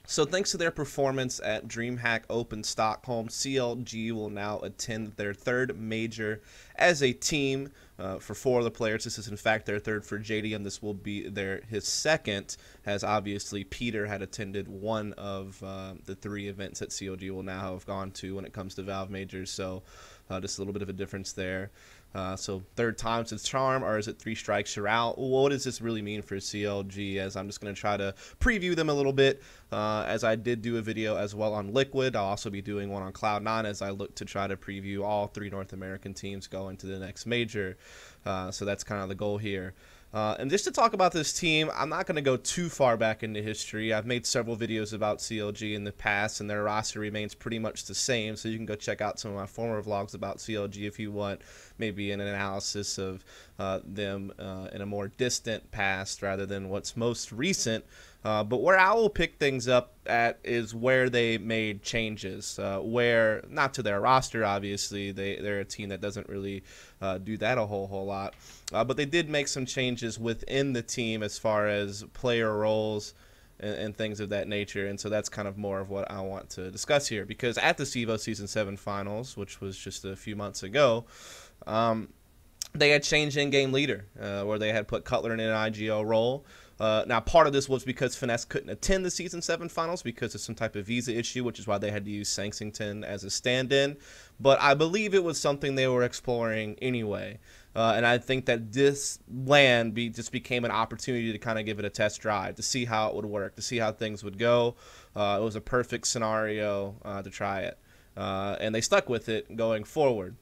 So thanks to their performance at DreamHack Open Stockholm, CLG will now attend their third major as a team. For four of the players, this is in fact their third for JD, and this will be his second, as obviously Peter had attended one of the three events that CLG will now have gone to when it comes to Valve majors. So just a little bit of a difference there. So third time's its charm, or is it three strikes you're out? What does this really mean for CLG? As I'm just going to try to preview them a little bit, as I did do a video as well on Liquid. I'll also be doing one on Cloud9 as I look to try to preview all three North American teams going to the next major. So that's kind of the goal here. And just to talk about this team, I'm not going to go too far back into history. I've made several videos about CLG in the past, and their roster remains pretty much the same. So you can go check out some of my former vlogs about CLG if you want maybe an analysis of them in a more distant past rather than what's most recent. But where I will pick things up at is where they made changes, where, not to their roster, obviously, they're a team that doesn't really do that a whole lot, but they did make some changes within the team as far as player roles and things of that nature, and so that's kind of more of what I want to discuss here, because at the CEVO Season 7 Finals, which was just a few months ago, they had changed in-game leader, where they had put Cutler in an IGO role. Now, part of this was because Finesse couldn't attend the Season 7 Finals because of some type of visa issue, which is why they had to use Sangsington as a stand-in. But I believe it was something they were exploring anyway. And I think that this LAN just became an opportunity to kind of give it a test drive, to see how it would work, to see how things would go. It was a perfect scenario to try it. And they stuck with it going forward.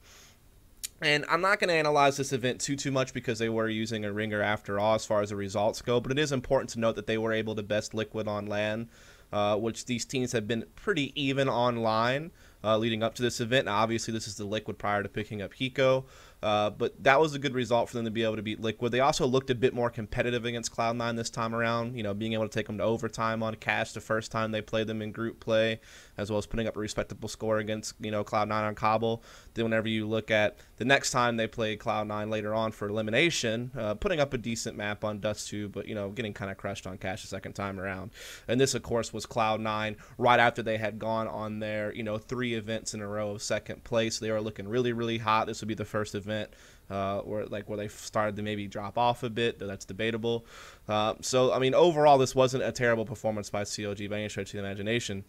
And I'm not going to analyze this event too much because they were using a ringer after all as far as the results go, but it is important to note that they were able to best Liquid on LAN, which these teams have been pretty even online leading up to this event. Now, obviously, this is the Liquid prior to picking up Hiko, but that was a good result for them to be able to beat Liquid. They also looked a bit more competitive against Cloud9 this time around, you know, being able to take them to overtime on Cash the first time they played them in group play, as well as putting up a respectable score against, you know, Cloud9 on Cobble. Then whenever you look at the next time they played Cloud9 later on for elimination, putting up a decent map on Dust 2, but, you know, getting kind of crushed on Cash the second time around. And this, of course, was Cloud9 right after they had gone on their, you know, 3 events in a row of second place. They were looking really hot. This would be the first event where they started to maybe drop off a bit, though that's debatable. So, I mean, overall, this wasn't a terrible performance by CLG by any stretch of the imagination.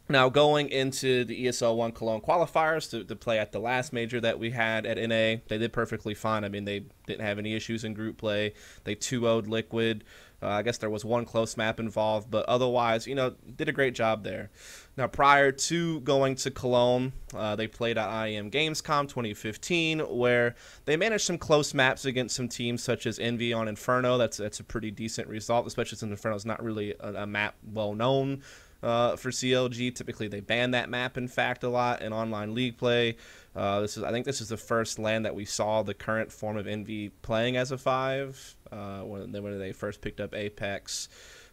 Now, going into the ESL 1 Cologne qualifiers to play at the last major that we had at NA, they did perfectly fine. I mean, they didn't have any issues in group play. They 2-0'd Liquid. I guess there was one close map involved, but otherwise, you know, did a great job there. Now, prior to going to Cologne, they played at IEM Gamescom 2015, where they managed some close maps against some teams such as Envy on Inferno. That's a pretty decent result, especially since Inferno is not really a map well known for CLG. Typically, they ban that map, in fact, a lot in online league play. I think this is the first LAN that we saw the current form of Envy playing as a 5, when they first picked up Apex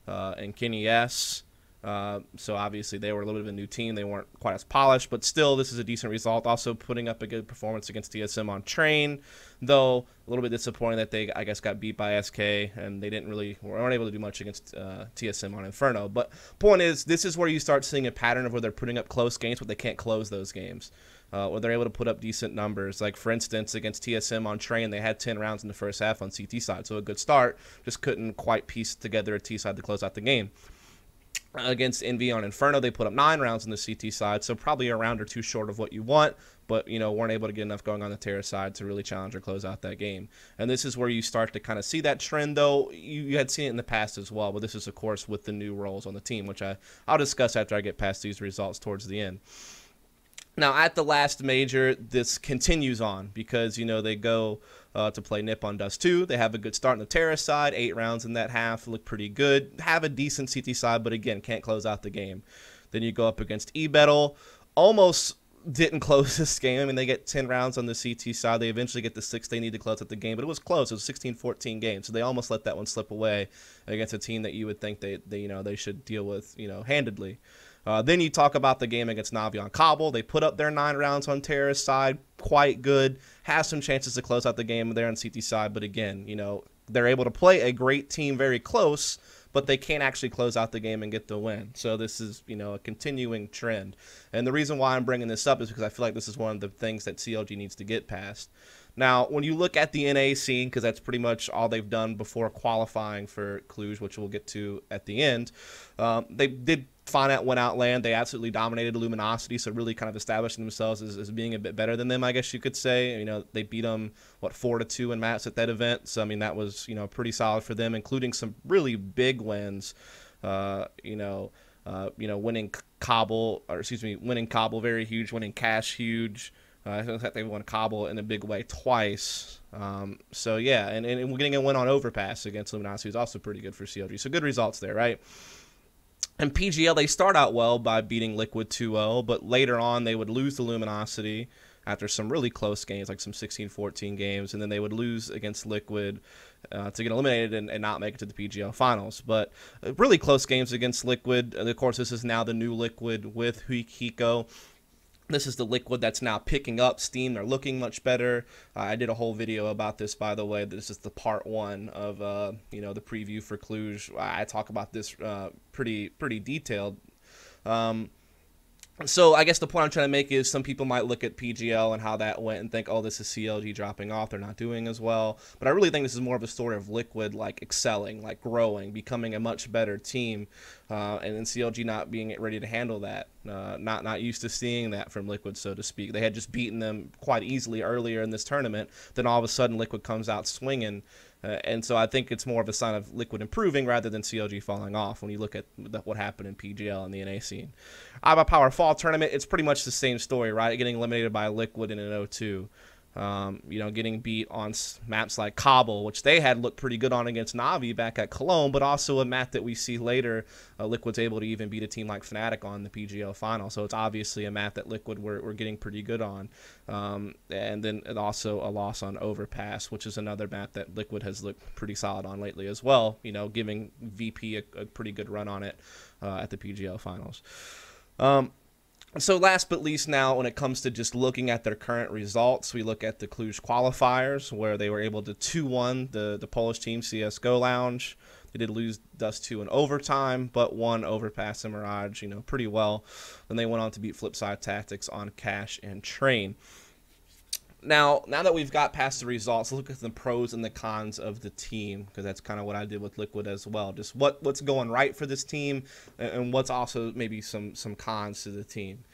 and Kenny S. So obviously they were a little bit of a new team. They weren't quite as polished, but still this is a decent result. Also putting up a good performance against TSM on Train, though a little bit disappointing that they, I guess, got beat by SK and they weren't able to do much against TSM on Inferno. But point is, this is where you start seeing a pattern of where they're putting up close games, but they can't close those games. Or they're able to put up decent numbers. Like, for instance, against TSM on Train, they had 10 rounds in the first half on CT side, so a good start. Just couldn't quite piece together a T side to close out the game. Against Envy on Inferno, they put up 9 rounds on the CT side, so probably a round or 2 short of what you want, but, you know, weren't able to get enough going on the Terra side to really challenge or close out that game. And this is where you start to kind of see that trend, though. You had seen it in the past as well, but this is, of course, with the new roles on the team, which I'll discuss after I get past these results towards the end. Now, at the last major, this continues on because, you know, they go to play NIP on Dust 2. They have a good start on the Terra side, 8 rounds in that half, look pretty good. Have a decent CT side, but again, can't close out the game. Then you go up against eBettle. Almost didn't close this game. I mean, they get 10 rounds on the CT side. They eventually get the 6 they need to close out the game, but it was close. It was a 16-14 game, so they almost let that one slip away against a team that you would think they should deal with, you know, handedly. Then you talk about the game against Navi on Cobble. They put up their 9 rounds on Terra's side, quite good. Has some chances to close out the game there on CT side, but again, you know, they're able to play a great team very close, but they can't actually close out the game and get the win. So this is, a continuing trend. And the reason why I'm bringing this up is because I feel like this is one of the things that CLG needs to get past. Now, when you look at the NA scene, because that's pretty much all they've done before qualifying for Cluj, which we'll get to at the end, they did win Outland. They absolutely dominated Luminosity, so really kind of establishing themselves as being a bit better than them, I guess you could say. They beat them, 4-2 in maps at that event. So, that was, pretty solid for them, including some really big wins, winning Cobble, winning Cobble very huge, winning Cash huge. In fact, they won Cobble in a big way twice. So, yeah, and getting a win on Overpass against Luminosity is also pretty good for CLG. So, good results there, right? And PGL, they start out well by beating Liquid 2-0, but later on they would lose to Luminosity after some really close games, like some 16-14 games, and then they would lose against Liquid to get eliminated and not make it to the PGL finals. But really close games against Liquid. Of course, this is now the new Liquid with Hiko. This is the Liquid that's now picking up steam. They're looking much better. I did a whole video about this, by the way. This is the part 1 of the preview for Cluj. I talk about this pretty detailed. So I guess the point I'm trying to make is some people might look at PGL and how that went and think, oh, this is CLG dropping off. They're not doing as well. But I really think this is more of a story of Liquid excelling, growing, becoming a much better team, and then CLG not being ready to handle that. Not used to seeing that from Liquid, so to speak. They had just beaten them quite easily earlier in this tournament. Then all of a sudden Liquid comes out swinging. And so I think it's more of a sign of Liquid improving rather than CLG falling off when you look at what happened in PGL and the NA scene. Iowa Power Fall Tournament, it's pretty much the same story, right? Getting eliminated by Liquid in an 0-2. Getting beat on maps like Cobble, which they had looked pretty good on against Navi back at Cologne, but also a map that we see later, Liquid's able to even beat a team like Fnatic on the PGL final. So it's obviously a map that Liquid were getting pretty good on. And then also a loss on Overpass, which is another map that Liquid has looked pretty solid on lately as well, giving VP a pretty good run on it at the PGL finals. So last but least now, when it comes to just looking at their current results, we look at the Cluj qualifiers, where they were able to 2-1 the Polish team, CSGO Lounge. They did lose Dust 2 in overtime, but won Overpass and Mirage, pretty well. Then they went on to beat Flipside Tactics on Cash and Train. Now that we've got past the results, let's look at the pros and the cons of the team, because that's kind of what I did with Liquid as well. Just what's going right for this team, and what's also maybe some cons to the team.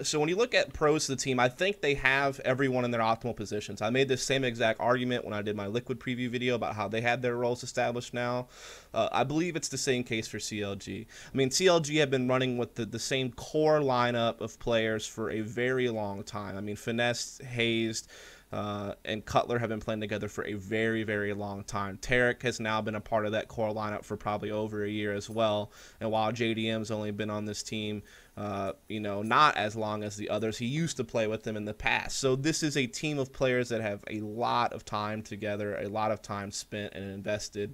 So when you look at pros to the team, I think they have everyone in their optimal positions. I made this same exact argument when I did my Liquid preview video about how they had their roles established now. I believe it's the same case for CLG. I mean, CLG have been running with the same core lineup of players for a very long time. I mean, Finesse, Hazed, and Cutler have been playing together for a very, very long time. Tarek has now been a part of that core lineup for probably over a year as well. And while JDM's only been on this team, not as long as the others, he used to play with them in the past. So this is a team of players that have a lot of time together, a lot of time spent and invested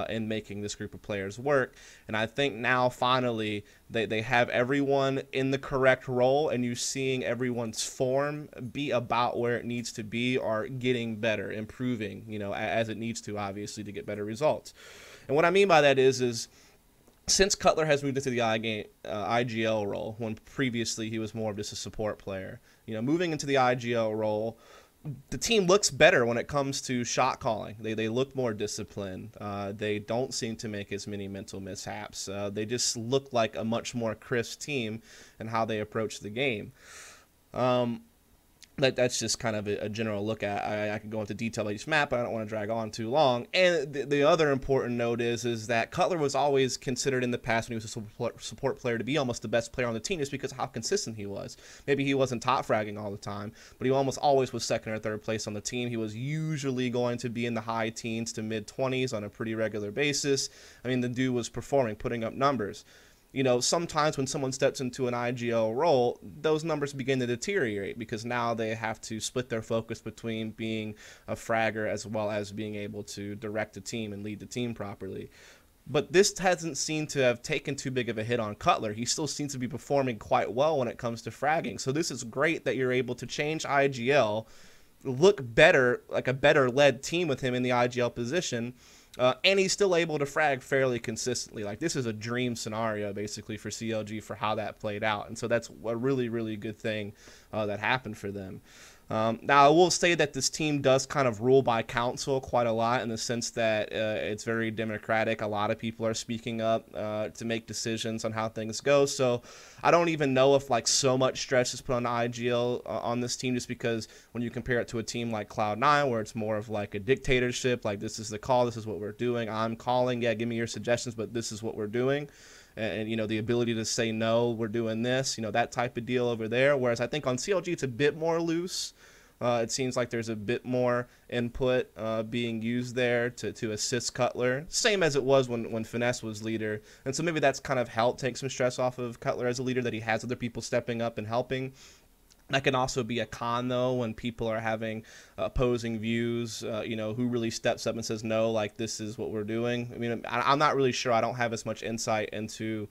in making this group of players work. And I think now finally they have everyone in the correct role, and you're seeing everyone's form be about where it needs to be, or getting better, improving, as it needs to, obviously, to get better results. And what I mean by that is since Cutler has moved into the IGL role, when previously he was more of just a support player, moving into the IGL role, the team looks better when it comes to shot calling. They look more disciplined. They don't seem to make as many mental mishaps. They just look like a much more crisp team in how they approach the game. That's just kind of a general look at. I can go into detail about each map, but I don't want to drag on too long. And the other important note is that Cutler was always considered in the past, when he was a support player, to be almost the best player on the team, just because of how consistent he was. Maybe he wasn't top fragging all the time, but he almost always was second or third place on the team. He was usually going to be in the high teens to mid-20s on a pretty regular basis. I mean, the dude was performing, putting up numbers. Sometimes when someone steps into an IGL role, those numbers begin to deteriorate, because now they have to split their focus between being a fragger as well as being able to direct the team and lead the team properly. But this hasn't seemed to have taken too big of a hit on Cutler. He still seems to be performing quite well when it comes to fragging. So this is great that you're able to change IGL, look better, like a better led team with him in the IGL position, And he's still able to frag fairly consistently. Like, this is a dream scenario, basically, for CLG for how that played out. And so that's a really, really good thing that happened for them. Now, I will say that this team does kind of rule by council quite a lot, in the sense that it's very democratic. A lot of people are speaking up to make decisions on how things go. So I don't even know if like so much stress is put on IGL on this team, just because when you compare it to a team like Cloud9, where it's more of like a dictatorship, like this is the call, this is what we're doing, I'm calling, yeah, give me your suggestions, but this is what we're doing. And you know, the ability to say no, we're doing this, you know, that type of deal over there. Whereas I think on CLG it's a bit more loose. It seems like there's a bit more input being used there to assist Cutler, same as it was when Finesse was leader. And so maybe that's kind of helped take some stress off of Cutler as a leader, that he has other people stepping up and helping. That can also be a con, though, when people are having opposing views, you know, who really steps up and says, no, like, this is what we're doing. I mean, I'm not really sure. I don't have as much insight into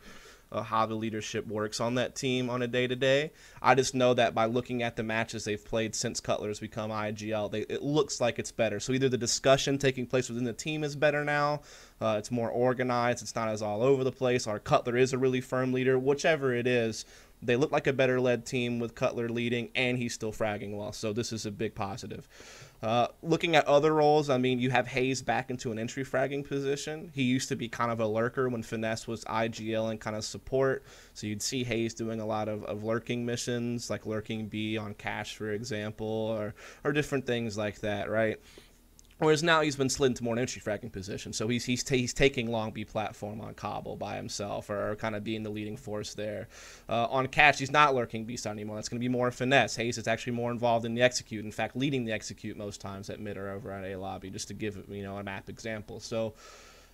how the leadership works on that team on a day-to-day. I just know that by looking at the matches they've played since Cutler's become IGL, it looks like it's better. So either the discussion taking place within the team is better now, it's more organized, it's not as all over the place, or Cutler is a really firm leader. Whichever it is, they look like a better led team with Cutler leading, and he's still fragging well. So this is a big positive. Looking at other roles, I mean, you have Hayes back into an entry fragging position. He used to be kind of a lurker when Finesse was IGL and kind of support. So you'd see Hayes doing a lot of lurking missions, like lurking B on Cash, for example, or different things like that, right? Whereas now he's been slid into more an entry fragging position. So he's taking long B platform on Cobble by himself, or kind of being the leading force there. On Catch, he's not lurking B side anymore. That's going to be more Finesse. Hayes is actually more involved in the execute. In fact, leading the execute most times at mid or over at A lobby, just to give, you know, a map example. So,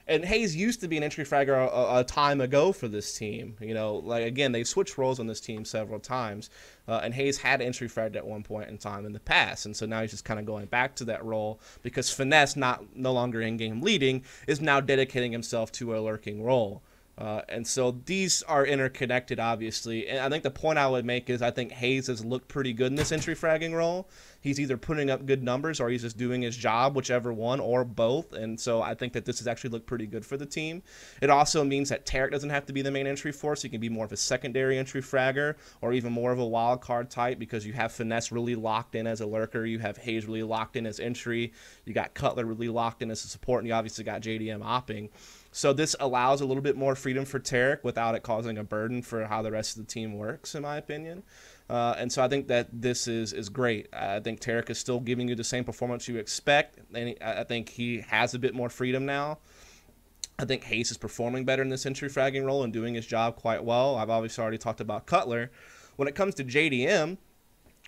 and Hayes used to be an entry fragger a time ago for this team. You know, like, again, they've switched roles on this team several times. And Hayes had entry fragged at one point in time in the past. And so now he's just kind of going back to that role, because Finesse, no longer in-game leading, is now dedicating himself to a lurking role. And so these are interconnected, obviously. And I think the point I would make is I think Hayes has looked pretty good in this entry fragging role. He's either putting up good numbers or he's just doing his job, whichever one, or both. And so I think that this has actually looked pretty good for the team. It also means that Tarek doesn't have to be the main entry force. He can be more of a secondary entry fragger, or even more of a wild card type, because you have Finesse really locked in as a lurker. You have Hayes really locked in as entry. You got Cutler really locked in as a support, and you obviously got JDM opping. So this allows a little bit more freedom for Tarek without it causing a burden for how the rest of the team works, in my opinion. And so I think that this is great. I think Tarek is still giving you the same performance you expect, and I think he has a bit more freedom now. I think Hayes is performing better in this entry fragging role and doing his job quite well. I've obviously already talked about Cutler. When it comes to JDM,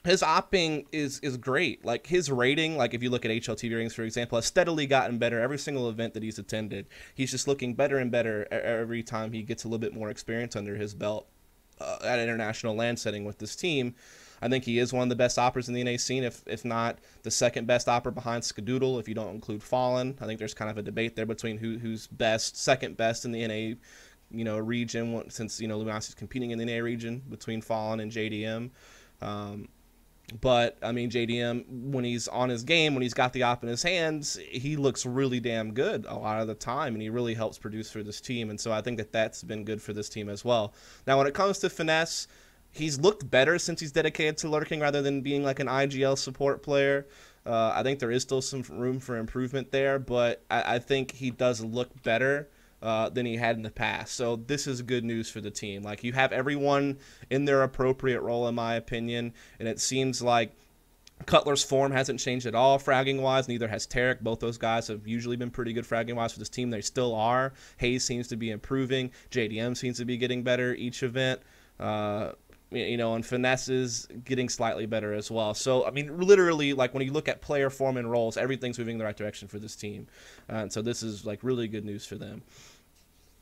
his opping is great. Like, his rating, like if you look at HLTV ratings, for example, has steadily gotten better every single event that he's attended. He's just looking better and better every time he gets a little bit more experience under his belt at an international LAN setting with this team. I think he is one of the best oppers in the NA scene, if not the second best opper behind Skadoodle, if you don't include Fallen. I think there's kind of a debate there between who's best, second best in the NA, you know, region, since, you know, Luminosity's competing in the NA region between Fallen and JDM. But, I mean, JDM, when he's on his game, when he's got the op in his hands, he looks really damn good a lot of the time, and he really helps produce for this team. And so I think that that's been good for this team as well. Now, when it comes to Finesse, he's looked better since he's dedicated to lurking rather than being like an IGL support player. I think there is still some room for improvement there, but I think he does look better than he had in the past. So this is good news for the team. Like, you have everyone in their appropriate role, in my opinion, and it seems like Cutler's form hasn't changed at all fragging-wise. Neither has Tarek. Both those guys have usually been pretty good fragging-wise for this team. They still are. Hayes seems to be improving. JDM seems to be getting better each event. You know, and Finesse is getting slightly better as well. So, I mean, literally, like, when you look at player form and roles, everything's moving in the right direction for this team. And so this is, like, really good news for them.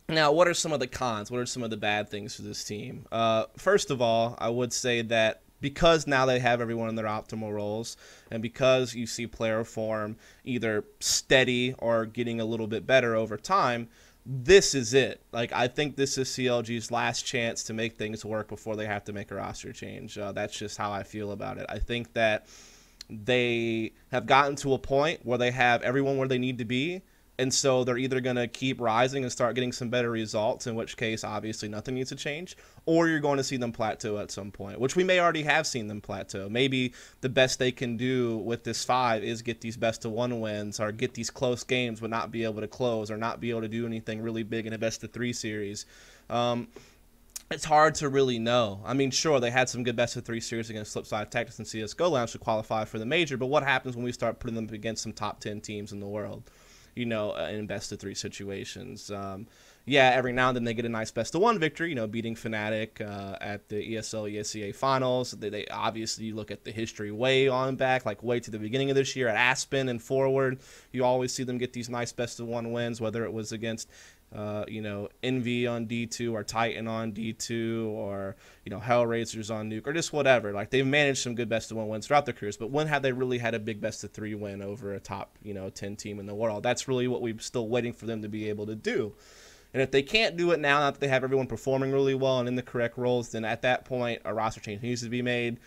Now, what are some of the cons? What are some of the bad things for this team? First of all, I would say that because now they have everyone in their optimal roles, and because you see player form either steady or getting a little bit better over time, this is it. Like, I think this is CLG's last chance to make things work before they have to make a roster change. That's just how I feel about it. I think that they have gotten to a point where they have everyone where they need to be, And so they're either going to keep rising and start getting some better results, in which case, obviously, nothing needs to change, or you're going to see them plateau at some point, which we may already have seen them plateau. Maybe the best they can do with this 5 is get these best-of-1 wins or get these close games but not be able to close or not be able to do anything really big in a best-of-3 series. It's hard to really know. I mean, sure, they had some good best-of-3 series against Flipside Tactics and CSGO Lounge to qualify for the major, but what happens when we start putting them against some top 10 teams in the world, in best-of-3 situations? Yeah, every now and then they get a nice best-of-1 victory, beating Fnatic at the ESL ESEA finals. They obviously, you look at the history way on back, like way to the beginning of this year at Aspen and forward. You always see them get these nice best-of-1 wins, whether it was against Envy on D2 or Titan on D2 or, Hellraisers on Nuke or just whatever. Like, they've managed some good best-of-1 wins throughout their careers, but when have they really had a big best-of-3 win over a top, 10 team in the world? That's really what we're still waiting for them to be able to do. And if they can't do it now that they have everyone performing really well and in the correct roles, then at that point, a roster change needs to be made.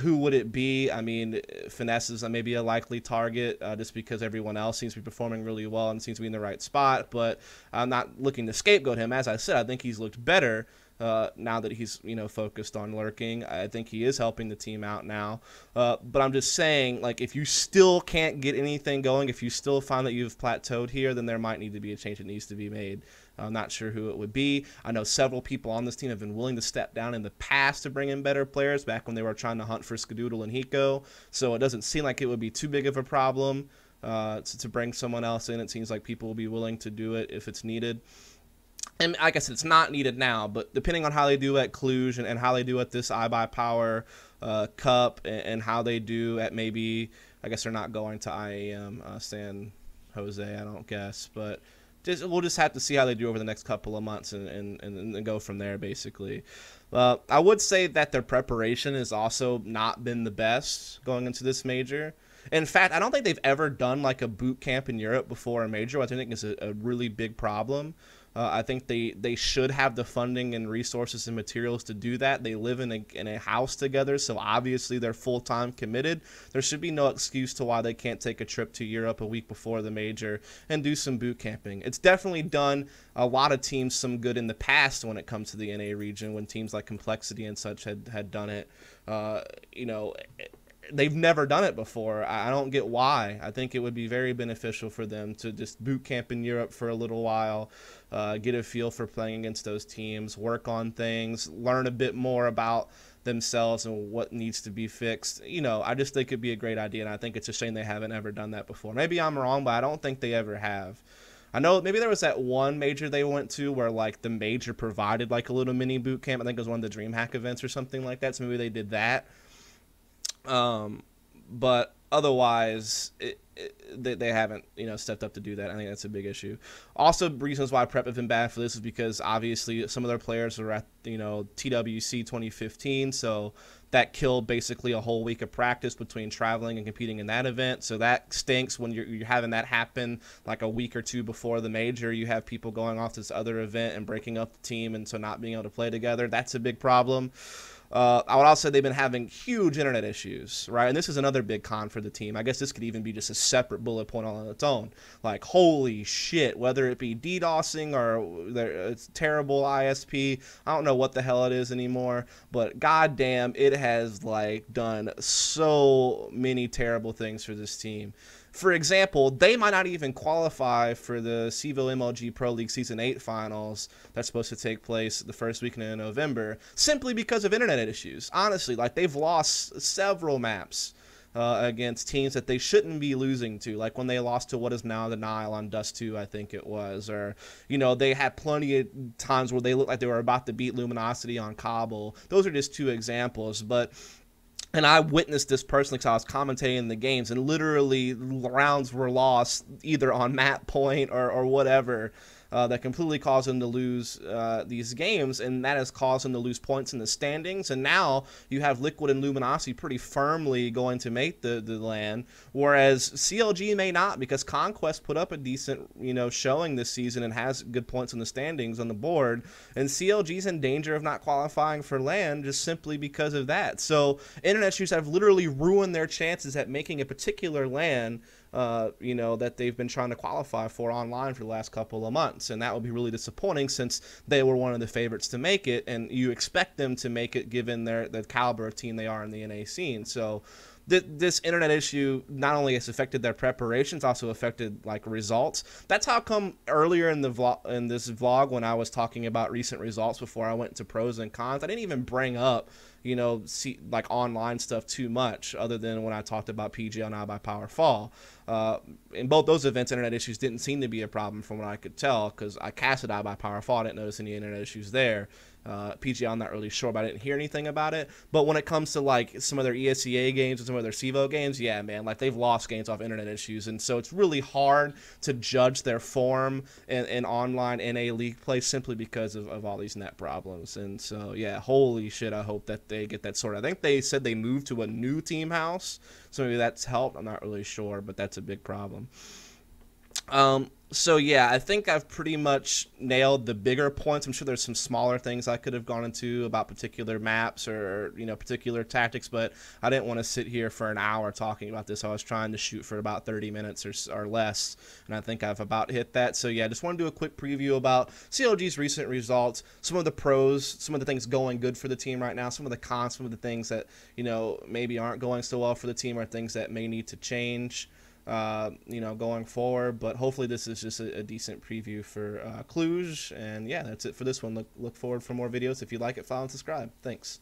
Who would it be? I mean, Finesse is maybe a likely target just because everyone else seems to be performing really well and seems to be in the right spot. But I'm not looking to scapegoat him. As I said, I think he's looked better now that he's, focused on lurking. I think he is helping the team out now. But I'm just saying, like, if you still can't get anything going, if you still find that you've plateaued here, then there might need to be a change that needs to be made. I'm not sure who it would be. I know several people on this team have been willing to step down in the past to bring in better players back when they were trying to hunt for Skadoodle and Hiko. So it doesn't seem like it would be too big of a problem to bring someone else in. It seems like people will be willing to do it if it's needed. And like I said, it's not needed now, but depending on how they do at Cluj and how they do at this iBuyPower Cup and how they do at maybe, I guess they're not going to IAM San Jose, I don't guess, but we'll just have to see how they do over the next couple of months and go from there, basically. I would say that their preparation has also not been the best going into this major. In fact, I don't think they've ever done like a boot camp in Europe before a major, which I think is a really big problem. I think they should have the funding and resources and materials to do that. They live in a house together, so obviously they're full-time committed. There should be no excuse to why they can't take a trip to Europe a week before the major and do some boot camping. It's definitely done a lot of teams some good in the past when it comes to the NA region, when teams like Complexity and such had done it. They've never done it before. I don't get why. I think it would be very beneficial for them to just boot camp in Europe for a little while, get a feel for playing against those teams, work on things, learn a bit more about themselves and what needs to be fixed. I just think it'd be a great idea, and I think it's a shame they haven't ever done that before. Maybe I'm wrong, but I don't think they ever have. I know maybe there was that one major they went to where like the major provided like a little mini boot camp. I think it was one of the DreamHack events or something like that, so maybe they did that. But otherwise, they haven't, stepped up to do that. I think that's a big issue. Also, reasons why prep have been bad for this is because obviously some of their players are at, TWC 2015, so that killed basically a whole week of practice between traveling and competing in that event. So that stinks when you're having that happen like a week or two before the major. You have people going off this other event and breaking up the team, and so not being able to play together. That's a big problem. I would also say they've been having huge internet issues, right? And this is another big con for the team. I guess this could even be just a separate bullet point on its own. Like, holy shit, whether it be DDoSing or it's terrible ISP, I don't know what the hell it is anymore, but goddamn, it has, like, done so many terrible things for this team. For example, they might not even qualify for the CVO MLG Pro League Season 8 finals that's supposed to take place the first weekend in November simply because of internet issues. Honestly, like, they've lost several maps against teams that they shouldn't be losing to, like when they lost to what is now the Nile on Dust 2, I think it was, or, they had plenty of times where they looked like they were about to beat Luminosity on Cobble. Those are just two examples, and I witnessed this personally because I was commentating in the games, and literally rounds were lost either on map point or whatever that completely caused them to lose these games, and that has caused them to lose points in the standings. And now you have Liquid and Luminosity pretty firmly going to make the LAN, whereas CLG may not, because Conquest put up a decent showing this season and has good points in the standings on the board, and CLG's in danger of not qualifying for LAN just simply because of that. So internet issues have literally ruined their chances at making a particular LAN that they've been trying to qualify for online for the last couple of months, and that would be really disappointing since they were one of the favorites to make it, and you expect them to make it given the caliber of team they are in the NA scene. So this internet issue not only has affected their preparations, also affected like results. That's how come earlier in this vlog, when I was talking about recent results before I went to pros and cons, I didn't even bring up like online stuff too much, other than when I talked about PGL Now by Power Fall. In both those events, internet issues didn't seem to be a problem from what I could tell, because I casted out by Power Fall. I didn't notice any internet issues there. PGL, I'm not really sure, but I didn't hear anything about it. But when it comes to like some of their ESEA games and some of their CEVO games, yeah, man, like they've lost games off internet issues, and so it's really hard to judge their form in online NA league play simply because of all these net problems. And so yeah, holy shit, I hope that they get that sorted. I think they said they moved to a new team house, so maybe that's helped. I'm not really sure, but that's a big problem. So yeah, I think I've pretty much nailed the bigger points. I'm sure there's some smaller things I could have gone into about particular maps or particular tactics, but I didn't want to sit here for an hour talking about this. I was trying to shoot for about 30 minutes or less, and I think I've about hit that. So yeah, just want to do a quick preview about CLG's recent results, some of the pros, some of the things going good for the team right now, some of the cons, some of the things that maybe aren't going so well for the team, or things that may need to change going forward. But hopefully this is just a decent preview for Cluj. And yeah, that's it for this one. Look forward for more videos. If you like it, follow and subscribe. Thanks.